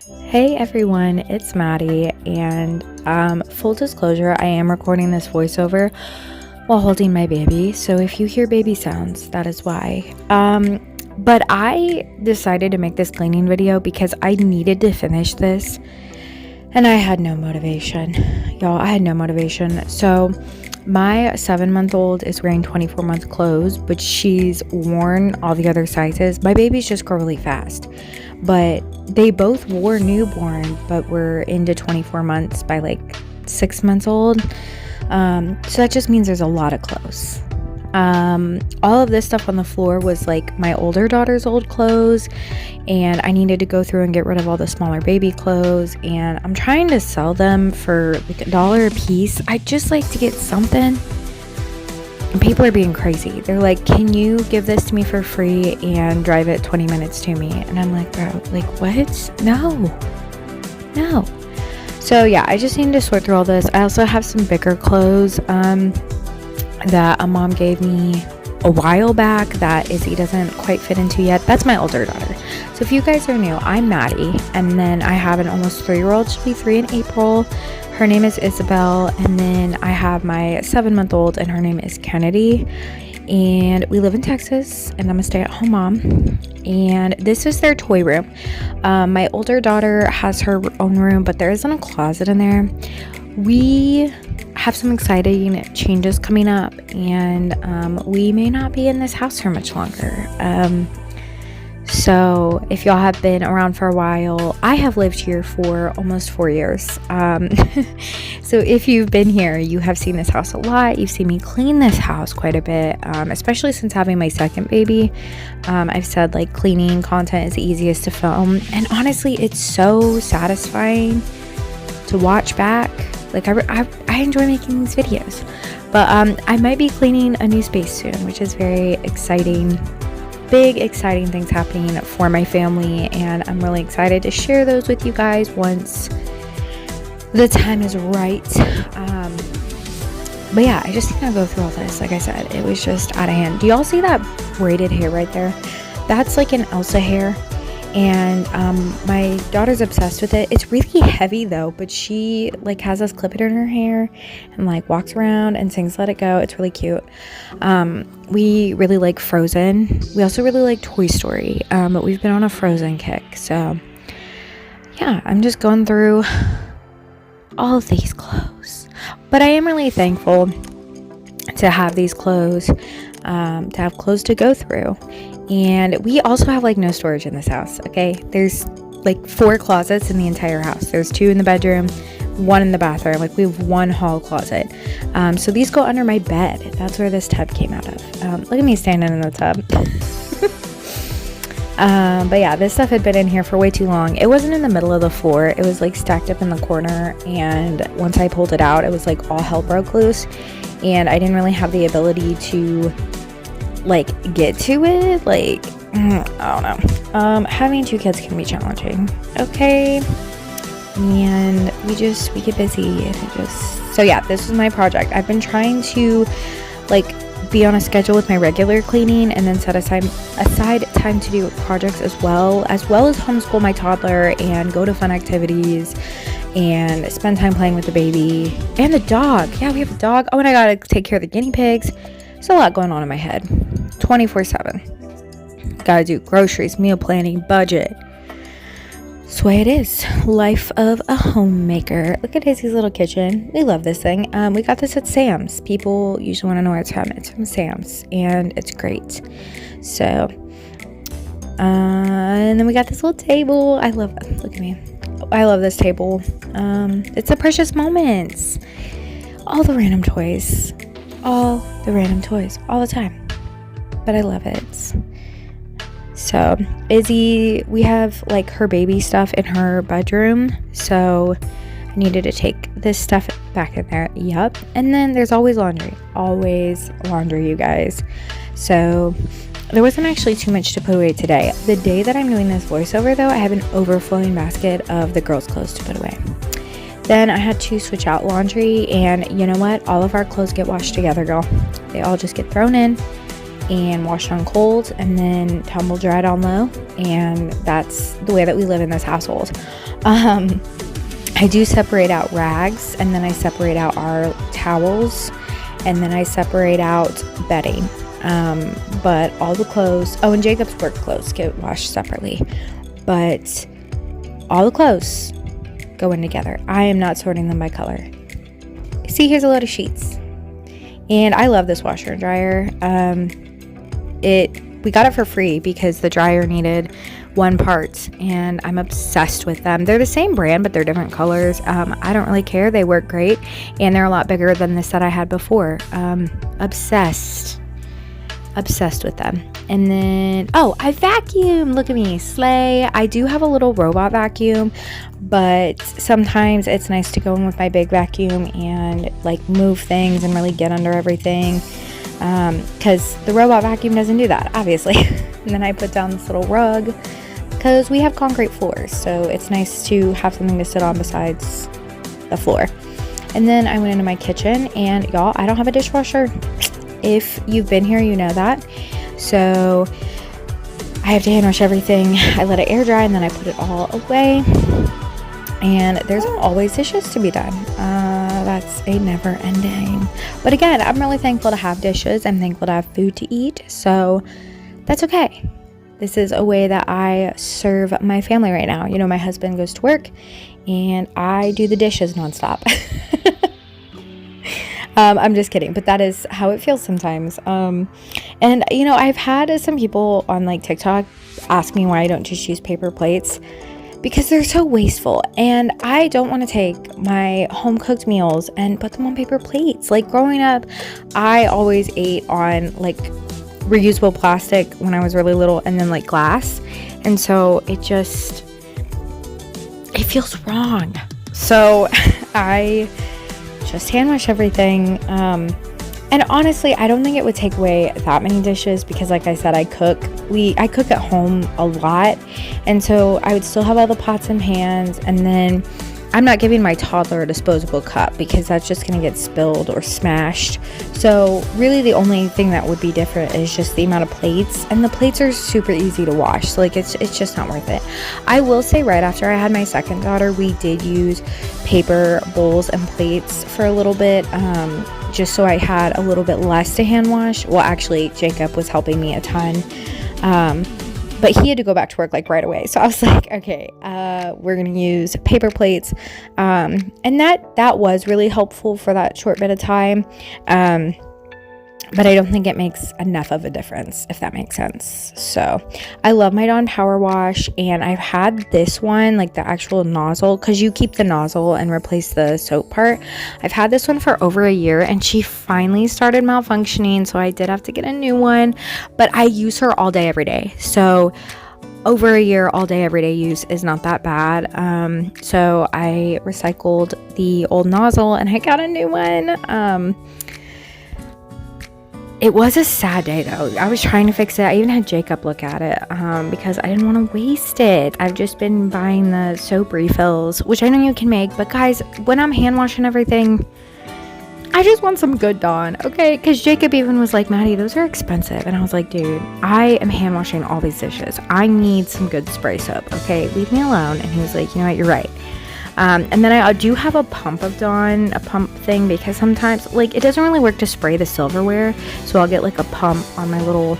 Hey everyone, it's Maddie, and full disclosure, I am recording this voiceover while holding my baby, so if you hear baby sounds, that is why. But I decided to make this cleaning video because I needed to finish this, and I had no motivation. Y'all, I had no motivation. So my 7-month-old is wearing 24-month clothes, but she's worn all the other sizes. My babies just grow really fast, but they both wore newborn, but were into 24 months by like 6 months old. So that just means there's a lot of clothes. All of this stuff on the floor was like my older daughter's old clothes, and I needed to go through and get rid of all the smaller baby clothes, and I'm trying to sell them for like $1 a piece. I just like to get something, and people are being crazy. They're like, can you give this to me for free and drive it 20 minutes to me? And I'm like, bro, like what? No. So yeah, I just need to sort through all this. I also have some bigger clothes that a mom gave me a while back that Izzy doesn't quite fit into yet. That's my older daughter. So if you guys are new, I'm Maddie, and then I have an almost 3-year-old. She'll be 3 in April. Her name is Isabel, and then I have my 7-month-old, and her name is Kennedy. And we live in Texas, and I'm a stay-at-home mom. And this is their toy room. My older daughter has her own room, but there isn't a closet in there. We have some exciting changes coming up, and we may not be in this house for much longer. So if y'all have been around for a while, I have lived here for almost 4 years. So if you've been here, you have seen this house a lot. You've seen me clean this house quite a bit, especially since having my second baby. I've said like cleaning content is the easiest to film, and honestly, it's so satisfying to watch back. Like I enjoy making these videos, but I might be cleaning a new space soon, which is very exciting. Big exciting things happening for my family, and I'm really excited to share those with you guys once the time is right. But yeah, I just need to go through all this. Like I said, it was just out of hand. Do y'all see that braided hair right there? That's like an Elsa hair, and my daughter's obsessed with it. It's really heavy though, but she like has us clip it in her hair and like walks around and sings Let It Go. It's really cute. We really like Frozen. We also really like Toy Story, but we've been on a Frozen kick. So yeah, I'm just going through all of these clothes, but I am really thankful to have these clothes, to have clothes to go through. And we also have like no storage in this house. Okay, there's like 4 closets in the entire house. There's 2 in the bedroom, 1 in the bathroom. Like we have 1 hall closet. So these go under my bed. That's where this tub came out of. Look at me standing in the tub. But yeah, this stuff had been in here for way too long. It wasn't in the middle of the floor. It was like stacked up in the corner, and once I pulled it out, it was like all hell broke loose, and I didn't really have the ability to like get to it. Like I don't know, having 2 kids can be challenging, okay? And we get busy, and so yeah, this was my project. I've been trying to like be on a schedule with my regular cleaning, and then set aside time to do projects as well as homeschool my toddler and go to fun activities and spend time playing with the baby and the dog. Yeah, we have a dog. Oh, and I gotta take care of the guinea pigs. There's a lot going on in my head 24/7. Gotta do groceries, meal planning, budget. That's the way it is. Life of a homemaker. Look at Izzy's little kitchen. We love this thing. We got this at Sam's. People usually want to know where it's from. It's from Sam's, and it's great. So, and then we got this little table. Look at me. I love this table. It's the precious moments. All the random toys, all the time. But I love it. So Izzy, we have like her baby stuff in her bedroom, so I needed to take this stuff back in there. Yep. And then there's always laundry, you guys. So there wasn't actually too much to put away today. The day that I'm doing this voiceover though, I have an overflowing basket of the girls' clothes to put away. Then I had to switch out laundry, and you know what? All of our clothes get washed together, girl. They all just get thrown in, and wash it on cold and then tumble dry it on low. And that's the way that we live in this household. I do separate out rags, and then I separate out our towels, and then I separate out bedding. But all the clothes, and Jacob's work clothes get washed separately, but all the clothes go in together. I am not sorting them by color. See, here's a load of sheets, and I love this washer and dryer. We got it for free because the dryer needed one part, and I'm obsessed with them. They're the same brand, but they're different colors. I don't really care. They work great, and they're a lot bigger than the set I had before. Obsessed with them. And then I vacuum. Look at me, slay. I do have a little robot vacuum, but sometimes it's nice to go in with my big vacuum and like move things and really get under everything, because the robot vacuum doesn't do that, obviously. And then I put down this little rug because we have concrete floors, so it's nice to have something to sit on besides the floor. And then I went into my kitchen, and y'all, I don't have a dishwasher. If you've been here, you know that. So I have to hand wash everything. I let it air dry, and then I put it all away. And there's always dishes to be done. That's a never ending. But again, I'm really thankful to have dishes. I'm thankful to have food to eat. So that's okay. This is a way that I serve my family right now. You know, my husband goes to work, and I do the dishes nonstop. I'm just kidding, but that is how it feels sometimes. And you know, I've had some people on like TikTok ask me why I don't just use paper plates, because they're so wasteful, and I don't want to take my home cooked meals and put them on paper plates. Like growing up, I always ate on like reusable plastic when I was really little, and then like glass, and so it feels wrong. So I just hand wash everything, and honestly, I don't think it would take away that many dishes, because like I said, I cook at home a lot, and so I would still have all the pots and pans. And then I'm not giving my toddler a disposable cup, because that's just going to get spilled or smashed. So really the only thing that would be different is just the amount of plates, and the plates are super easy to wash, so like it's just not worth it. I will say, right after I had my second daughter, we did use paper bowls and plates for a little bit, just so I had a little bit less to hand wash. Well, actually Jacob was helping me a ton, but he had to go back to work like right away. So I was like, okay, we're going to use paper plates. And that was really helpful for that short bit of time. But I don't think it makes enough of a difference, if that makes sense. So I love my Dawn Power Wash, and I've had this one, like the actual nozzle, because you keep the nozzle and replace the soap part. I've had this one for over a year, and she finally started malfunctioning, so I did have to get a new one. But I use her all day, every day. So over a year, all day, everyday use is not that bad. So I recycled the old nozzle, and I got a new one. It was a sad day though. I was trying to fix it. I even had Jacob look at it, because I didn't want to waste it. I've just been buying the soap refills, which I know you can make, but guys, when I'm hand washing everything, I just want some good Dawn, okay? Because Jacob even was like, Maddie, those are expensive. And I was like, dude, I am hand washing all these dishes. I need some good spray soap, okay? Leave me alone. And he was like, you know what, you're right. And then I do have a pump of Dawn, a pump thing, because sometimes like it doesn't really work to spray the silverware, so I'll get like a pump on my little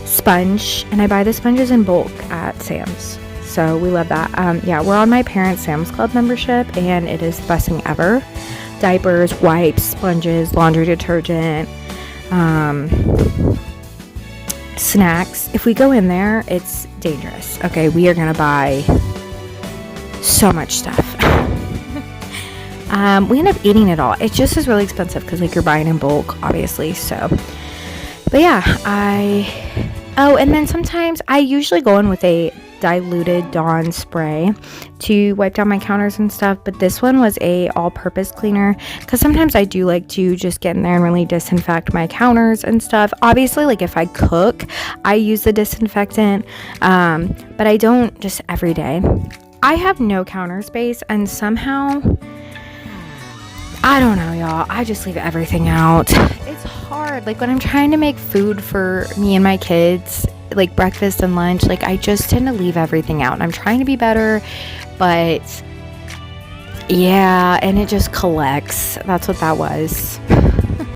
sponge, and I buy the sponges in bulk at Sam's, so we love that. Yeah, we're on my parents' Sam's Club membership, and it is the best thing ever. Diapers, wipes, sponges, laundry detergent, snacks. If we go in there, it's dangerous. Okay, we are gonna buy so much stuff. We end up eating it all. It just is really expensive because like you're buying in bulk, obviously. So, but yeah, and then sometimes I usually go in with a diluted Dawn spray to wipe down my counters and stuff, but this one was a all-purpose cleaner, because sometimes I do like to just get in there and really disinfect my counters and stuff. Obviously, like if I cook, I use the disinfectant, but I don't just every day. I have no counter space, and somehow I don't know, y'all. I just leave everything out. It's hard. Like, when I'm trying to make food for me and my kids, like breakfast and lunch, like, I just tend to leave everything out. And I'm trying to be better, but yeah, and it just collects. That's what that was.